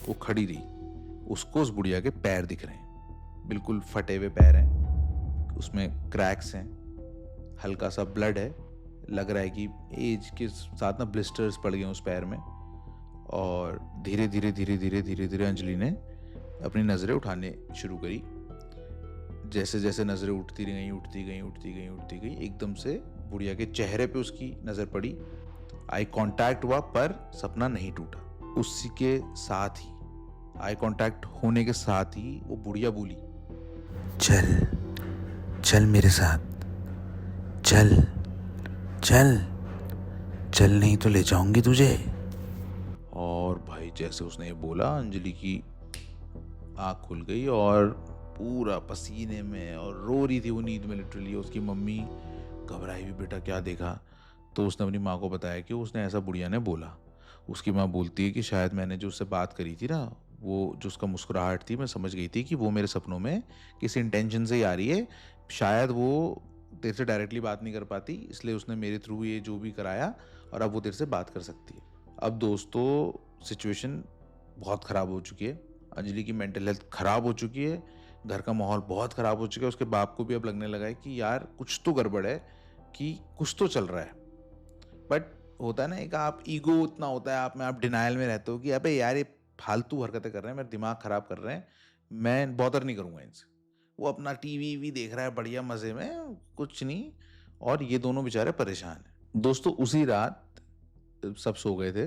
वो खड़ी रही। उसको उस बुढ़िया के पैर दिख रहे हैं, बिल्कुल फटे हुए पैर हैं, उसमें क्रैक्स हैं, हल्का सा ब्लड है, लग रहा है कि एज के साथ ना ब्लिस्टर्स पड़ गए उस पैर में। और धीरे धीरे धीरे धीरे धीरे धीरे अंजलि ने अपनी नज़रें उठाने शुरू करी। जैसे जैसे नज़रें उठती गई उठती गई उठती गई उठती गई, एकदम से बुढ़िया के चेहरे पे उसकी नज़र पड़ी। आई कांटेक्ट हुआ, पर सपना नहीं टूटा। उसी के साथ ही, आई कांटेक्ट होने के साथ ही, वो बुढ़िया बोली, चल चल मेरे साथ, चल चल चल, नहीं तो ले जाऊंगी तुझे। और भाई जैसे उसने ये बोला, अंजलि की आँख खुल गई, और पूरा पसीने में, और रो रही थी वो नींद में लिटरली। उसकी मम्मी घबराई हुई, बेटा क्या देखा? तो उसने अपनी माँ को बताया कि उसने ऐसा बुढ़िया ने बोला। उसकी माँ बोलती है कि शायद मैंने जो उससे बात करी थी ना, वो जो उसका मुस्कुराहट थी, मैं समझ गई थी कि वो मेरे सपनों में किसी इंटेंशन से ही आ रही है। शायद वो तेरे से डायरेक्टली बात नहीं कर पाती, इसलिए उसने मेरे थ्रू ये जो भी कराया, और अब वो तेरे से बात कर सकती है। अब दोस्तों सिचुएशन बहुत ख़राब हो चुकी है, अंजलि की मेंटल हेल्थ ख़राब हो चुकी है, घर का माहौल बहुत ख़राब हो चुका है। उसके बाप को भी अब लगने लगा है कि यार कुछ तो गड़बड़ है, कि कुछ तो चल रहा है। बट होता है ना, एक आप ईगो उतना होता है आप में, आप डिनाइल में रहते हो कि अबे यार ये फालतू हरकतें कर रहे हैं, मेरा दिमाग ख़राब कर रहे हैं, मैं बॉदर नहीं करूँगा इनसे। वो अपना टीवी भी देख रहा है बढ़िया मज़े में, कुछ नहीं, और ये दोनों बेचारे परेशान हैं। दोस्तों उसी रात सब सो गए थे,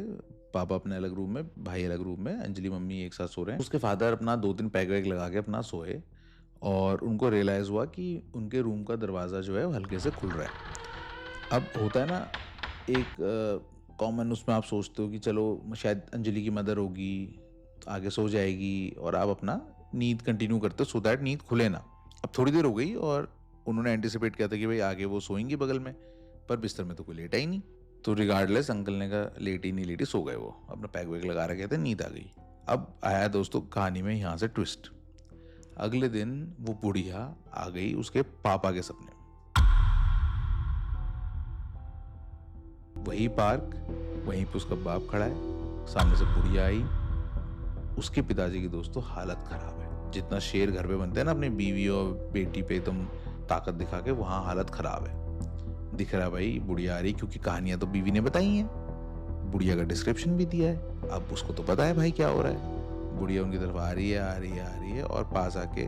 पापा अपने अलग रूम में, भाई अलग रूम में, अंजलि मम्मी एक साथ सो रहे हैं। उसके फादर अपना 2-3 पैग वैग लगा के अपना सोए, और उनको रियलाइज़ हुआ कि उनके रूम का दरवाज़ा जो है वो हल्के से खुल रहा है। अब होता है ना एक कॉमन, उसमें आप सोचते हो कि चलो शायद अंजलि की मदर होगी, आगे सो जाएगी, और आप अपना नींद कंटिन्यू करते हो सो दैट नींद खुले ना। अब थोड़ी देर हो गई, और उन्होंने एंटिसिपेट किया था कि भाई आगे वो सोएंगी बगल में, पर बिस्तर में तो कोई लेटा ही नहीं। तो रिगार्डलेस अंकल ने कहा लेटी नहीं लेटी, सो गए वो, अपना पैक वैग लगा रखे थे, नींद आ गई। अब आया दोस्तों कहानी में यहाँ से ट्विस्ट। अगले दिन वो बुढ़िया आ गई उसके पापा के सपने में। वही पार्क, वहीं पे उसका बाप खड़ा है, सामने से बुढ़िया आई। उसके पिताजी की दोस्तों हालत खराब है। जितना शेर घर पे बनते हैं ना अपनी बीवी और बेटी पे एकदम ताकत दिखा के, वहां हालत खराब है। दिख रहा है भाई बुढ़िया आ रही, क्योंकि कहानियां तो बीवी ने बताई हैं, बुढ़िया का डिस्क्रिप्शन भी दिया है। अब उसको तो पता है भाई क्या हो रहा है। बुढ़िया उनकी तरफ आ रही है, आ रही है, आ रही है, और पास आके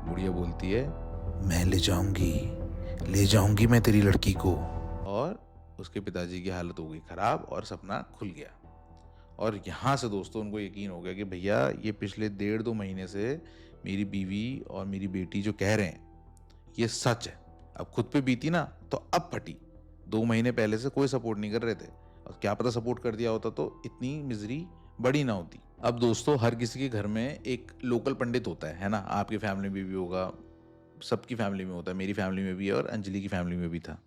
बुढ़िया बोलती है, मैं ले जाऊंगी मैं तेरी लड़की को। और उसके पिताजी की हालत हो गई खराब और सपना खुल गया। और यहाँ से दोस्तों उनको यकीन हो गया कि भैया ये पिछले 1.5-2 महीने से मेरी बीवी और मेरी बेटी जो कह रहे हैं ये सच है। अब खुद पे बीती ना तो अब फटी। 2 महीने पहले से कोई सपोर्ट नहीं कर रहे थे, और क्या पता सपोर्ट कर दिया होता तो इतनी मिजरी बड़ी ना होती। अब दोस्तों हर किसी के घर में एक लोकल पंडित होता है ना। आपकी फैमिली में भी होगा, सबकी फैमिली में होता है, मेरी फैमिली में भी है और अंजलि की फैमिली में भी था।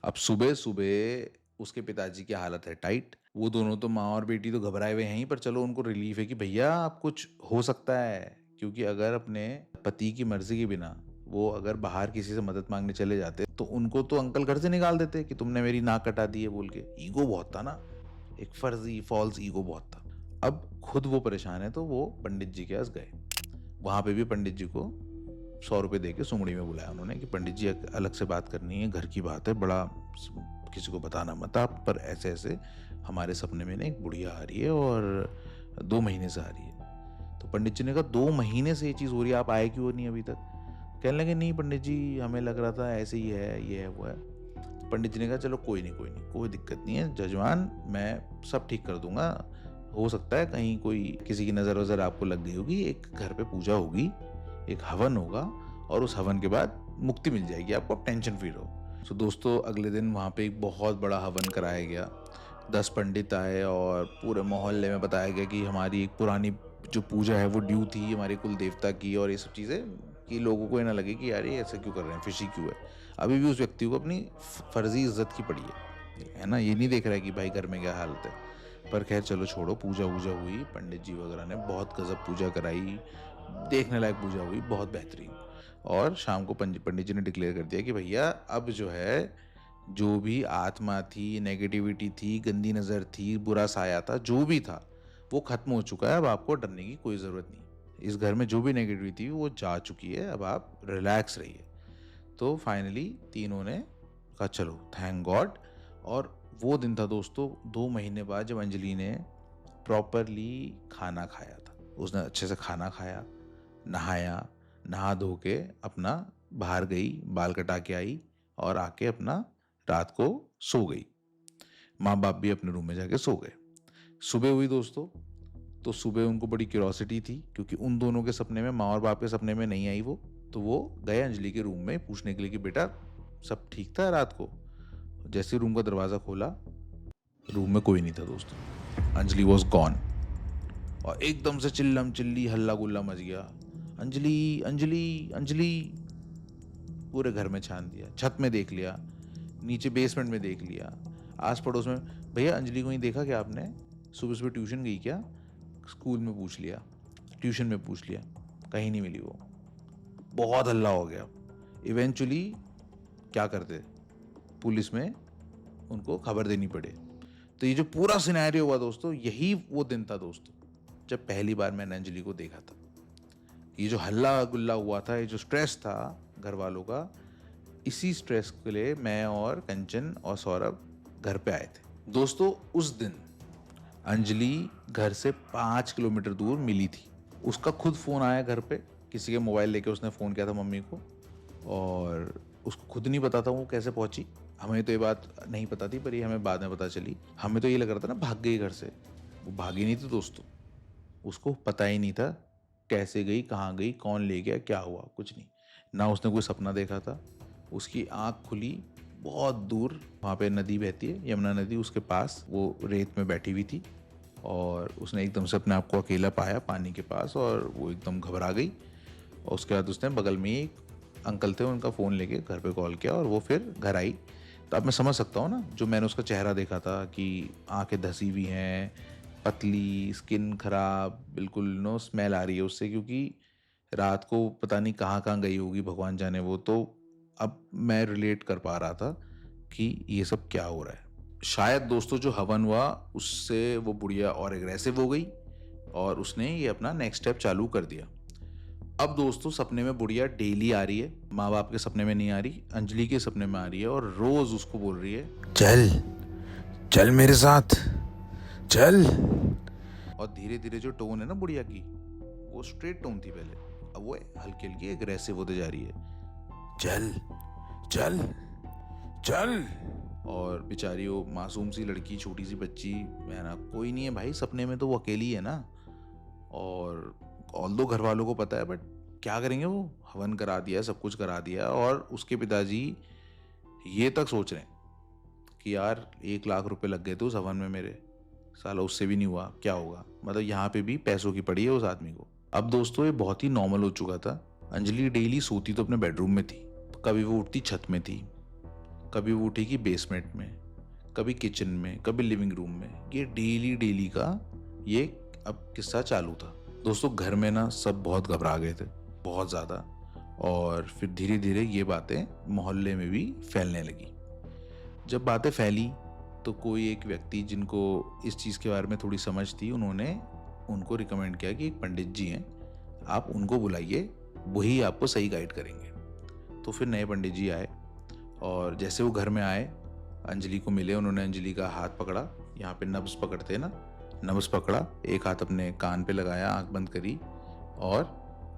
अब सुबह सुबह उसके पिताजी की हालत है टाइट। वो दोनों तो माँ और बेटी तो घबराए हुए हैं ही, पर चलो उनको रिलीफ है कि भैया अब कुछ हो सकता है। क्योंकि अगर अपने पति की मर्जी के बिना वो अगर बाहर किसी से मदद मांगने चले जाते तो उनको तो अंकल घर से निकाल देते कि तुमने मेरी नाक कटा दी है बोल के। ईगो बहुत था ना, एक फर्जी फॉल्स ईगो बहुत था। अब खुद वो परेशान है तो वो पंडित जी के पास गए। वहां पे भी पंडित जी को 100 रुपये दे के सुंगड़ी में बुलाया उन्होंने कि पंडित जी अलग से बात करनी है, घर की बात है, बड़ा किसी को बताना मत आप, पर ऐसे ऐसे हमारे सपने में ना एक बुढ़िया आ रही है और 2 महीने से आ रही है। तो पंडित जी ने कहा 2 महीने से ये चीज़ हो रही है, आप आए क्यों नहीं अभी तक? कहने लगे नहीं पंडित जी, हमें लग रहा था ऐसे ही है, ये है वो है। तो पंडित जी ने कहा चलो कोई नहीं कोई दिक्कत नहीं है जजमान, मैं सब ठीक कर दूंगा। हो सकता है कहीं कोई किसी की नज़र वज़र आपको लग गई होगी, एक घर पे पूजा होगी, एक हवन होगा, और उस हवन के बाद मुक्ति मिल जाएगी आपको, आप टेंशन फ्री रहो। तो दोस्तों अगले दिन वहाँ पे एक बहुत बड़ा हवन कराया गया। 10 पंडित आए और पूरे मोहल्ले में बताया गया कि हमारी एक पुरानी जो पूजा है वो ड्यू थी हमारे कुल देवता की, और ये सब चीज़ें कि लोगों को ये ना लगे कि यार ये ऐसा क्यों कर रहे हैं, फिशी क्यों है। अभी भी उस व्यक्ति को अपनी फर्जी इज्जत की पड़ी है ना, ये नहीं देख रहा है कि भाई घर में क्या हालत है। पर खैर चलो छोड़ो, पूजा वूजा हुई, पंडित जी वगैरह ने बहुत गजब पूजा कराई, देखने लायक पूजा हुई, बहुत बेहतरीन। और शाम को पंडित जी ने डिक्लेयर कर दिया कि भैया अब जो है, जो भी आत्मा थी, नेगेटिविटी थी, गंदी नज़र थी, बुरा साया था, जो भी था वो खत्म हो चुका है। अब आपको डरने की कोई ज़रूरत नहीं। इस घर में जो भी नेगेटिविटी थी वो जा चुकी है, अब आप रिलैक्स रहिए। तो फाइनली तीनों ने कहा चलो थैंक गॉड। और वो दिन था दोस्तों 2 महीने बाद जब अंजलि ने प्रॉपरली खाना खाया था। उसने अच्छे से खाना खाया, नहाया, नहा धो के अपना बाहर गई, बाल कटा के आई और आके अपना रात को सो गई। माँ बाप भी अपने रूम में जाके सो गए। सुबह हुई दोस्तों, तो सुबह उनको बड़ी क्यूरोसिटी थी क्योंकि उन दोनों के सपने में, माँ और बाप के सपने में नहीं आई वो। तो वो गए अंजलि के रूम में पूछने के लिए कि बेटा सब ठीक था रात को। जैसे रूम का दरवाज़ा खोला, रूम में कोई नहीं था दोस्तों। Anjali was gone. और एकदम से चिल्लम चिल्ली हल्ला गुल्ला मच गया, अंजलि अंजलि अंजलि। पूरे घर में छान दिया, छत में देख लिया, नीचे बेसमेंट में देख लिया, आस पड़ोस में। भैया अंजलि को ही देखा क्या आपने? सुबह सुबह ट्यूशन गई क्या? स्कूल में पूछ लिया, ट्यूशन में पूछ लिया, कहीं नहीं मिली वो। बहुत हल्ला हो गया। इवेंचुअली क्या करते, पुलिस में उनको खबर देनी पड़े। तो ये जो पूरा सिनेरियो हुआ दोस्तों, यही वो दिन था दोस्तों जब पहली बार मैंने अंजलि को देखा था। ये जो हल्ला गुल्ला हुआ था, ये जो स्ट्रेस था घर वालों का, इसी स्ट्रेस के लिए मैं और कंचन और सौरभ घर पे आए थे दोस्तों। उस दिन अंजलि घर से 5 किलोमीटर दूर मिली थी। उसका खुद फ़ोन आया घर पे, किसी के मोबाइल लेके उसने फ़ोन किया था मम्मी को, और उसको खुद नहीं पता था वो कैसे पहुंची। हमें तो ये बात नहीं पता थी, पर ये हमें बाद में पता चली। हमें तो ये लग रहा था ना भाग गई घर से, वो भागी नहीं थी दोस्तों। उसको पता ही नहीं था कैसे गई, कहाँ गई, कौन ले गया, क्या हुआ, कुछ नहीं। ना उसने कोई सपना देखा था। उसकी आँख खुली, बहुत दूर वहाँ पे नदी बहती है, यमुना नदी, उसके पास वो रेत में बैठी हुई थी। और उसने एकदम से अपने आप को अकेला पाया पानी के पास, और वो एकदम घबरा गई। और उसके बाद उसने बगल में एक अंकल थे, उनका फ़ोन लेके घर पे कॉल किया और वो फिर घर आई। तो अब मैं समझ सकता हूँ ना, जो मैंने उसका चेहरा देखा था कि आंखें धसी हुई हैं, पतली, स्किन खराब, बिल्कुल नो स्मेल आ रही है उससे, क्योंकि रात को पता नहीं कहाँ कहाँ गई होगी, भगवान जाने वो। तो अब मैं रिलेट कर पा रहा था कि ये सब क्या हो रहा है। शायद दोस्तों जो हवन हुआ उससे वो बुढ़िया और एग्रेसिव हो गई और उसने ये अपना नेक्स्ट स्टेप चालू कर दिया। अब दोस्तों सपने में बुढ़िया डेली आ रही है, माँ बाप के सपने में नहीं आ रही, अंजलि के सपने में आ रही है और रोज उसको बोल रही है चल चल मेरे साथ चल। और धीरे धीरे जो टोन है ना बुढ़िया की, वो स्ट्रेट टोन थी पहले, अब वो हल्की हल्की एग्रेसिव होते जा रही है। चल चल चल। और बेचारी वो मासूम सी लड़की, छोटी सी बच्ची, मैं ना कोई नहीं है भाई सपने में, तो वो अकेली है ना। और ऑल्दो घर वालों को पता है, बट क्या करेंगे, वो हवन करा दिया, सब कुछ करा दिया। और उसके पिताजी ये तक सोच रहे हैं कि यार 1 लाख रुपए लग गए थे उस हवन में मेरे, साला उससे भी नहीं हुआ, क्या होगा। मतलब यहाँ पे भी पैसों की पड़ी है उस आदमी को। अब दोस्तों ये बहुत ही नॉर्मल हो चुका था। अंजलि डेली सोती तो अपने बेडरूम में थी, कभी वो उठती छत में थी, कभी वो उठेगी बेसमेंट में, कभी किचन में, कभी लिविंग रूम में। ये डेली का ये अब किस्सा चालू था। दोस्तों घर में ना सब बहुत घबरा गए थे, बहुत ज़्यादा। और फिर धीरे धीरे ये बातें मोहल्ले में भी फैलने लगी। जब बातें फैली तो कोई एक व्यक्ति जिनको इस चीज़ के बारे में थोड़ी समझ थी, उन्होंने उनको रिकमेंड किया कि एक पंडित जी हैं, आप उनको बुलाइए, वही आपको सही गाइड करेंगे। तो फिर नए पंडित जी आए और जैसे वो घर में आए, अंजलि को मिले, उन्होंने अंजलि का हाथ पकड़ा, यहाँ पे नब्ज पकड़ते हैं ना, नब्ज पकड़ा, एक हाथ अपने कान पे लगाया, आंख बंद करी और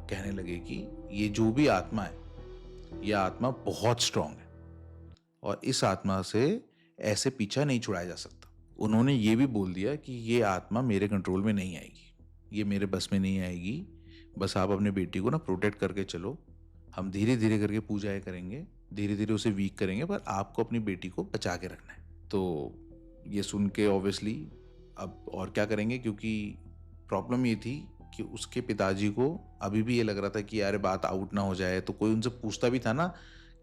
कहने लगे कि ये जो भी आत्मा है, यह आत्मा बहुत स्ट्रांग है और इस आत्मा से ऐसे पीछा नहीं छुड़ाया जा सकता। उन्होंने ये भी बोल दिया कि ये आत्मा मेरे कंट्रोल में नहीं आएगी, ये मेरे बस में नहीं आएगी, बस आप अपने बेटी को ना प्रोटेक्ट करके चलो, हम धीरे धीरे करके पूजाएं करेंगे, धीरे धीरे उसे वीक करेंगे, पर आपको अपनी बेटी को बचा के रखना है। तो ये सुन के ऑब्वियसली अब और क्या करेंगे, क्योंकि प्रॉब्लम ये थी कि उसके पिताजी को अभी भी ये लग रहा था कि यार बात आउट ना हो जाए। तो कोई उनसे पूछता भी था ना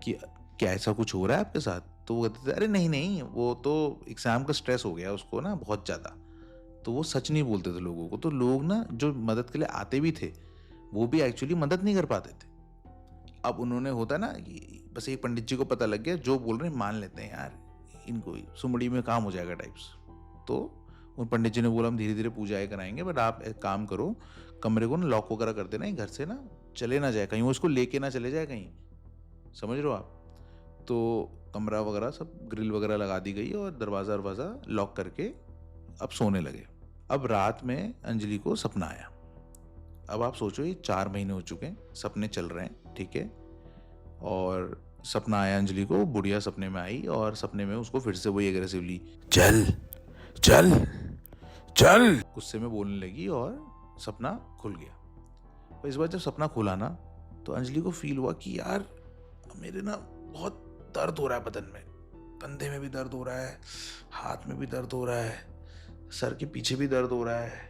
कि क्या ऐसा कुछ हो रहा है आपके साथ, तो वो कहते थे अरे नहीं नहीं, वो तो एग्जाम का स्ट्रेस हो गया उसको ना बहुत ज़्यादा। तो वो सच नहीं बोलते थे लोगों को। तो लोग ना जो मदद के लिए आते भी थे वो भी एक्चुअली मदद नहीं कर पाते थे। अब उन्होंने होता ना कि बस एक पंडित जी को पता लग गया, जो बोल रहे हैं मान लेते हैं यार, इनको सुमड़ी में काम हो जाएगा टाइप्स। तो उन पंडित जी ने बोला हम धीरे धीरे पूजाएं कराएंगे, बट आप एक काम करो, कमरे को ना लॉक वगैरह कर देना, घर से ना चले ना जाए कहीं, वो इसको लेके ना चले जाए कहीं, समझ रहे हो आप। तो कमरा वगैरह सब ग्रिल वगैरह लगा दी गई और दरवाज़ा लॉक करके अब सोने लगे। अब रात में अंजलि को सपना आया। अब आप सोचो ये 4 महीने हो चुके हैं, सपने चल रहे हैं, ठीक है। और सपना आया अंजलि को, बुढ़िया सपने में आई और सपने में उसको फिर से वही एग्रेसिवली चल चल चल। गुस्से में बोलने लगी और सपना खुल गया। पर इस बार जब सपना खुला ना, तो अंजलि को फील हुआ कि यार मेरे ना बहुत दर्द हो रहा है बदन में, कंधे में भी दर्द हो रहा है, हाथ में भी दर्द हो रहा है, सर के पीछे भी दर्द हो रहा है,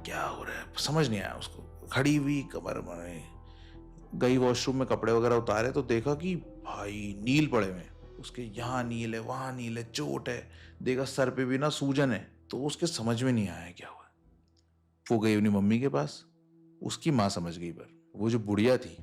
क्या हो रहा है समझ नहीं आया उसको। खड़ी हुई कमर में गई, वॉशरूम में कपड़े वगैरह उतारे तो देखा कि भाई नील पड़े हुए, उसके यहाँ नील है, वहाँ नील है, चोट है, देखा सर पे भी ना सूजन है। तो उसके समझ में नहीं आया क्या हुआ। वो गई अपनी मम्मी के पास, उसकी माँ समझ गई, पर वो जो बुढ़िया थी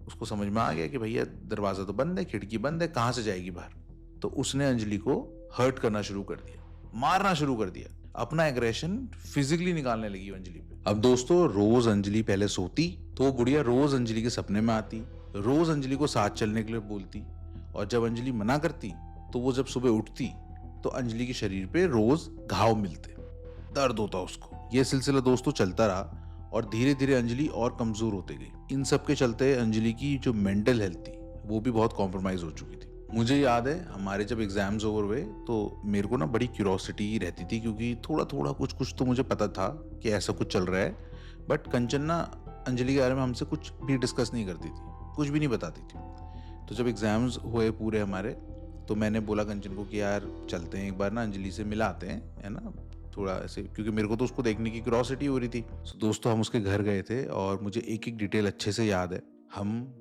उसको समझ में आ गया कि भैया दरवाजा तो बंद है, खिड़की बंद है, कहाँ से जाएगी बाहर। तो उसने अंजलि को हर्ट करना शुरू कर दिया, मारना शुरू कर दिया, अपना एग्रेशन फिजिकली निकालने लगी अंजलि पे। अब दोस्तों रोज अंजलि पहले सोती तो वो बुढ़िया रोज अंजलि के सपने में आती, रोज अंजलि को साथ चलने के लिए बोलती, और जब अंजलि मना करती तो वो जब सुबह उठती तो अंजलि के शरीर पे रोज घाव मिलते, दर्द होता उसको। ये सिलसिला दोस्तों चलता रहा और धीरे धीरे अंजलि और कमजोर होते गई। इन सब के चलते अंजलि की जो मेंटल हेल्थ थी वो भी बहुत कॉम्प्रोमाइज हो चुकी थी। मुझे याद है हमारे जब एग्जाम्स ओवर हुए तो मेरे को ना बड़ी क्यूरोसिटी रहती थी, क्योंकि थोड़ा थोड़ा कुछ तो मुझे पता था कि ऐसा कुछ चल रहा है। बट कंचन ना अंजलि के बारे में हमसे कुछ भी डिस्कस नहीं करती थी, कुछ भी नहीं बताती थी। तो जब एग्जाम्स हुए पूरे हमारे, तो मैंने बोला कंचन को कि यार चलते हैं एक बार ना अंजलि से मिलाते हैं, है ना, थोड़ा ऐसे, क्योंकि मेरे को तो उसको देखने की क्यूरोसिटी हो रही थी। तो दोस्तों हम उसके घर गए थे और मुझे एक एक डिटेल अच्छे से याद है। हम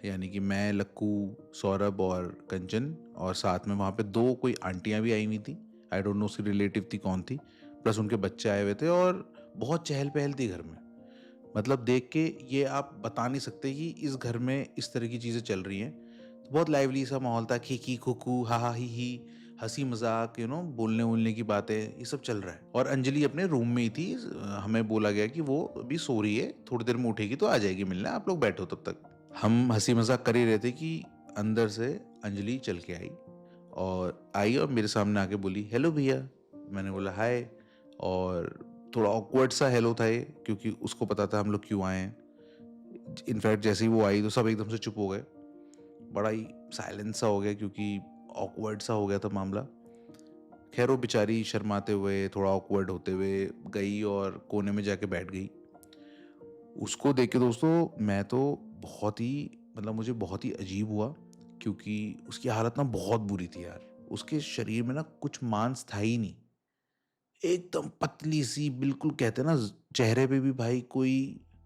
यानी कि मैं, लक्कू, सौरभ और कंचन, और साथ में वहाँ पे 2 कोई आंटियाँ भी आई हुई थी, आई डोंट नो उसकी रिलेटिव थी कौन थी, प्लस उनके बच्चे आए हुए थे और बहुत चहल पहल थी घर में। मतलब देख के ये आप बता नहीं सकते कि इस घर में इस तरह की चीज़ें चल रही हैं। तो बहुत लाइवली सा माहौल था, खी खुकू हा हा ही, हंसी मजाक, बोलने वोलने की बातें, ये सब चल रहा है। और अंजलि अपने रूम में ही थी। हमें बोला गया कि वो अभी सो रही है, थोड़ी देर में उठेगी तो आ जाएगी मिलने, आप लोग बैठो तब तक। हम हंसी मजाक कर ही रहे थे कि अंदर से अंजलि चल के आई और मेरे सामने आके बोली, हेलो भैया। मैंने बोला हाय, और थोड़ा ऑकवर्ड सा हेलो था ये, क्योंकि उसको पता था हम लोग क्यों आए हैं। इनफैक्ट जैसे ही वो आई तो सब एकदम से चुप हो गए, बड़ा ही साइलेंस सा हो गया, क्योंकि ऑकवर्ड सा हो गया था मामला। खैर वो बेचारी शर्माते हुए, थोड़ा ऑकवर्ड होते हुए गई और कोने में जाके बैठ गई। उसको देख के दोस्तों मैं तो मुझे बहुत ही अजीब हुआ, क्योंकि उसकी हालत ना बहुत बुरी थी यार। उसके शरीर में ना कुछ मांस था ही नहीं, एकदम पतली सी, बिल्कुल कहते हैं ना, चेहरे पे भी भाई कोई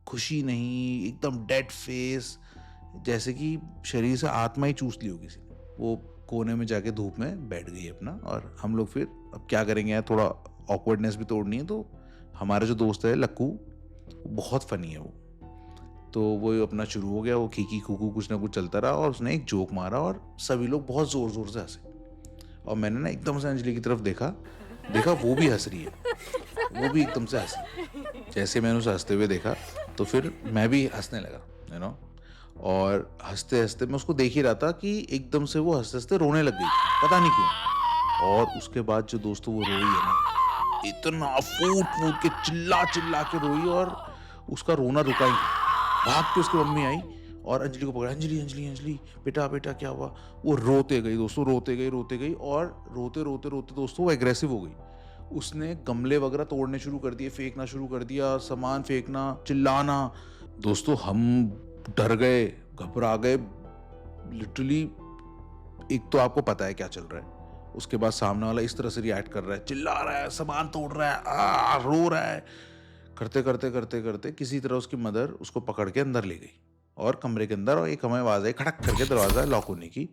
खुशी नहीं, एकदम डेड फेस, जैसे कि शरीर से आत्मा ही चूस ली हो किसी ने। वो कोने में जाके धूप में बैठ गई अपना, और हम लोग फिर अब क्या करेंगे यार, थोड़ा ऑकवर्डनेस भी तोड़नी है। तो हमारा जो दोस्त है लक्कू, बहुत फनी है वो, तो वो अपना शुरू हो गया, वो खीकी खूकू कुछ ना कुछ चलता रहा, और उसने एक जोक मारा और सभी लोग बहुत जोर जोर से हंसे। और मैंने ना एकदम से अंजलि की तरफ देखा, वो भी हंस रही है, वो भी एकदम से हंसी। जैसे मैंने उसे हंसते हुए देखा तो फिर मैं भी हंसने लगा, और हंसते हंसते मैं उसको देख ही रहा था कि एकदम से वो हंसते हंसते रोने लग गई, पता नहीं क्यों। और उसके बाद जो दोस्तों वो रोई है ना, इतना फूट फूट के चिल्ला चिल्ला के रोई, और उसका रोना रुका ही नहीं। भाग के उसकी मम्मी आई और अंजलि को पकड़ा, अंजलि अंजलि अंजलि बेटा बेटा क्या हुआ। वो रोते गई दोस्तों, रोते गई, और रोते रोते रोते दोस्तों वो एग्रेसिव हो गई। उसने गमले वगैरह तोड़ने शुरू कर दिए, फेंकना शुरू कर दिया, सामान फेंकना, चिल्लाना। दोस्तों हम डर गए, घबरा गए लिटरली। एक तो आपको पता है क्या चल रहा है, उसके बाद सामने वाला इस तरह से रिएक्ट कर रहा है, चिल्ला रहा है, सामान तोड़ रहा है, रो रहा है। करते करते करते करते किसी तरह उसकी मदर उसको पकड़ के अंदर ले गई, और कमरे के अंदर, और एक हमें आवाज आई खड़क करके दरवाजा लॉक होने की।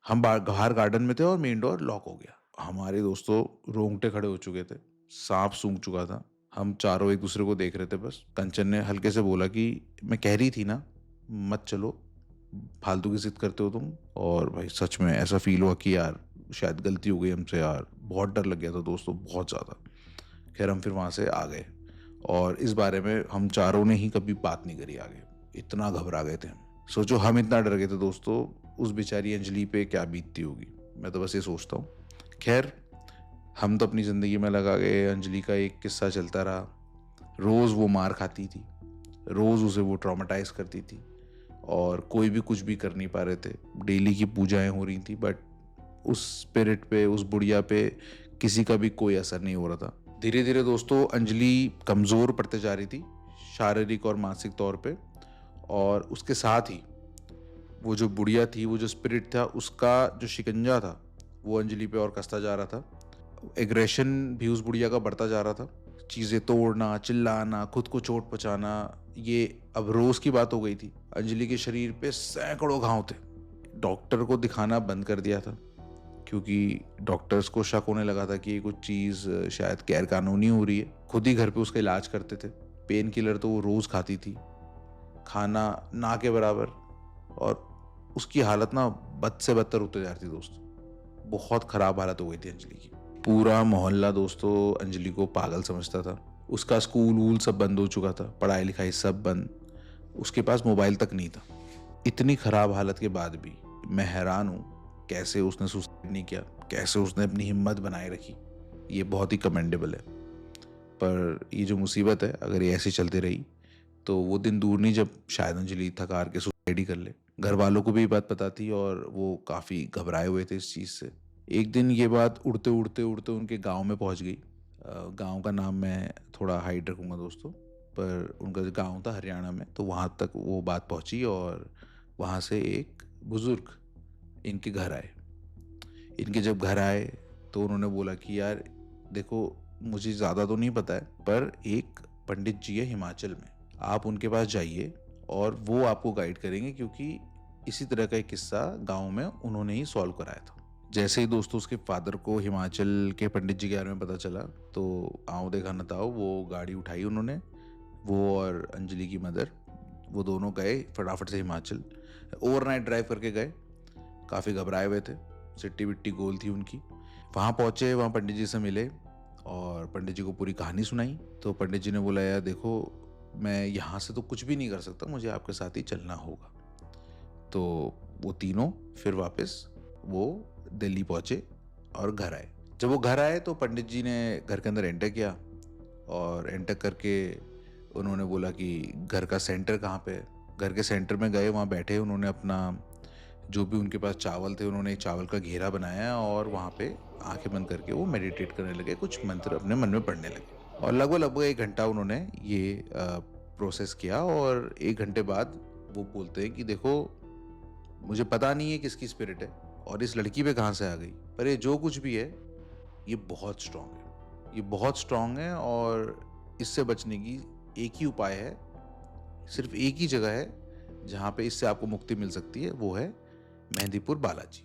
हम बाहर गार्डन में थे और मेन डोर लॉक हो गया। हमारे दोस्तों रोंगटे खड़े हो चुके थे, सांप सूंघ चुका था। हम चारों एक दूसरे को देख रहे थे बस। कंचन ने हल्के से बोला कि मैं कह रही थी ना मत चलो, फालतू की जिद करते हो तुम। और भाई सच में ऐसा फील हुआ कि यार शायद गलती हो गई हमसे यार, बहुत डर लग गया था दोस्तों, बहुत ज़्यादा। खैर हम फिर वहाँ से आ गए, और इस बारे में हम चारों ने ही कभी बात नहीं करी आगे, इतना घबरा गए थे हम। सोचो हम इतना डर गए थे दोस्तों, उस बेचारी अंजलि पे क्या बीतती होगी, मैं तो बस ये सोचता हूँ। खैर हम तो अपनी ज़िंदगी में लगा गए, अंजलि का एक किस्सा चलता रहा। रोज़ वो मार खाती थी, रोज़ उसे वो ट्रॉमेटाइज करती थी, और कोई भी कुछ भी कर नहीं पा रहे थे। डेली की पूजाएं हो रही थी, बट उस स्पिरिट पे, उस बुढ़िया पे किसी का भी कोई असर नहीं हो रहा था। धीरे धीरे दोस्तों अंजलि कमज़ोर पड़ते जा रही थी, शारीरिक और मानसिक तौर पे, और उसके साथ ही वो जो बुढ़िया थी, वो जो स्पिरिट था, उसका जो शिकंजा था वो अंजलि पे और कसता जा रहा था। एग्रेशन भी उस बुढ़िया का बढ़ता जा रहा था, चीज़ें तोड़ना, चिल्लाना, खुद को चोट पहुंचाना, ये अब रोज़ की बात हो गई थी। अंजलि के शरीर पे सैकड़ों घाव थे। डॉक्टर को दिखाना बंद कर दिया था, क्योंकि डॉक्टर्स को शक होने लगा था कि ये कुछ चीज़ शायद गैर कानूनी हो रही है। खुद ही घर पे उसका इलाज करते थे। पेन किलर तो वो रोज़ खाती थी, खाना ना के बराबर, और उसकी हालत ना बद से बदतर होते जा रही थी दोस्तों। बहुत ख़राब हालत हो गई थी अंजलि की। पूरा मोहल्ला दोस्तों अंजलि को पागल समझता था। उसका स्कूल वूल सब बंद हो चुका था, पढ़ाई लिखाई सब बंद, उसके पास मोबाइल तक नहीं था। इतनी ख़राब हालत के बाद भी मैं हैरान हूँ कैसे उसने सुसाइड नहीं किया, कैसे उसने अपनी हिम्मत बनाए रखी। ये बहुत ही कमेंडेबल है। पर ये जो मुसीबत है, अगर ये ऐसे चलती रही तो वो दिन दूर नहीं जब शायद अंजलि थक हार के सुसाइड ही कर ले। घर वालों को भी ये बात पता थी, और वो काफ़ी घबराए हुए थे इस चीज़ से। एक दिन ये बात उड़ते उड़ते उड़ते उनके गांव में पहुंच गई। गांव का नाम मैं थोड़ा हाइड रखूंगा दोस्तों, पर उनका जो गांव था हरियाणा में, तो वहाँ तक वो बात पहुंची, और वहाँ से एक बुज़ुर्ग इनके घर आए। इनके जब घर आए तो उन्होंने बोला कि यार देखो, मुझे ज़्यादा तो नहीं पता है, पर एक पंडित जी है हिमाचल में, आप उनके पास जाइए और वो आपको गाइड करेंगे, क्योंकि इसी तरह का एक किस्सा गांव में उन्होंने ही सॉल्व कराया था। जैसे ही दोस्तों उसके फादर को हिमाचल के पंडित जी के बारे में पता चला, तो आओ देखा न ताओ वो गाड़ी उठाई उन्होंने, वो और अंजलि की मदर, वो दोनों गए फटाफट से हिमाचल। ओवरनाइट ड्राइव करके गए, काफ़ी घबराए हुए थे, सिट्टी बिट्टी गोल थी उनकी। वहाँ पहुँचे, वहाँ पंडित जी से मिले और पंडित जी को पूरी कहानी सुनाई। तो पंडित जी ने बोला, यार देखो, मैं यहाँ से तो कुछ भी नहीं कर सकता, मुझे आपके साथ ही चलना होगा। तो वो तीनों फिर वापस वो दिल्ली पहुँचे और घर आए। जब वो घर आए तो पंडित जी ने घर के अंदर एंटर किया और एंटर करके उन्होंने बोला कि घर का सेंटर कहाँ पे है। घर के सेंटर में गए, वहाँ बैठे, उन्होंने अपना जो भी उनके पास चावल थे, उन्होंने एक चावल का घेरा बनाया और वहाँ पे आंखें बंद करके वो मेडिटेट करने लगे, कुछ मंत्र अपने मन में पढ़ने लगे। और लगभग 1 घंटा उन्होंने ये प्रोसेस किया और 1 घंटे बाद वो बोलते हैं कि देखो, मुझे पता नहीं है किसकी स्पिरिट है और इस लड़की पे कहाँ से आ गई, पर ये जो कुछ भी है ये बहुत स्ट्रांग है, ये बहुत स्ट्रांग है और इससे बचने की एक ही उपाय है, सिर्फ एक ही जगह है जहाँ पे इससे आपको मुक्ति मिल सकती है, वो है मेहंदीपुर बालाजी।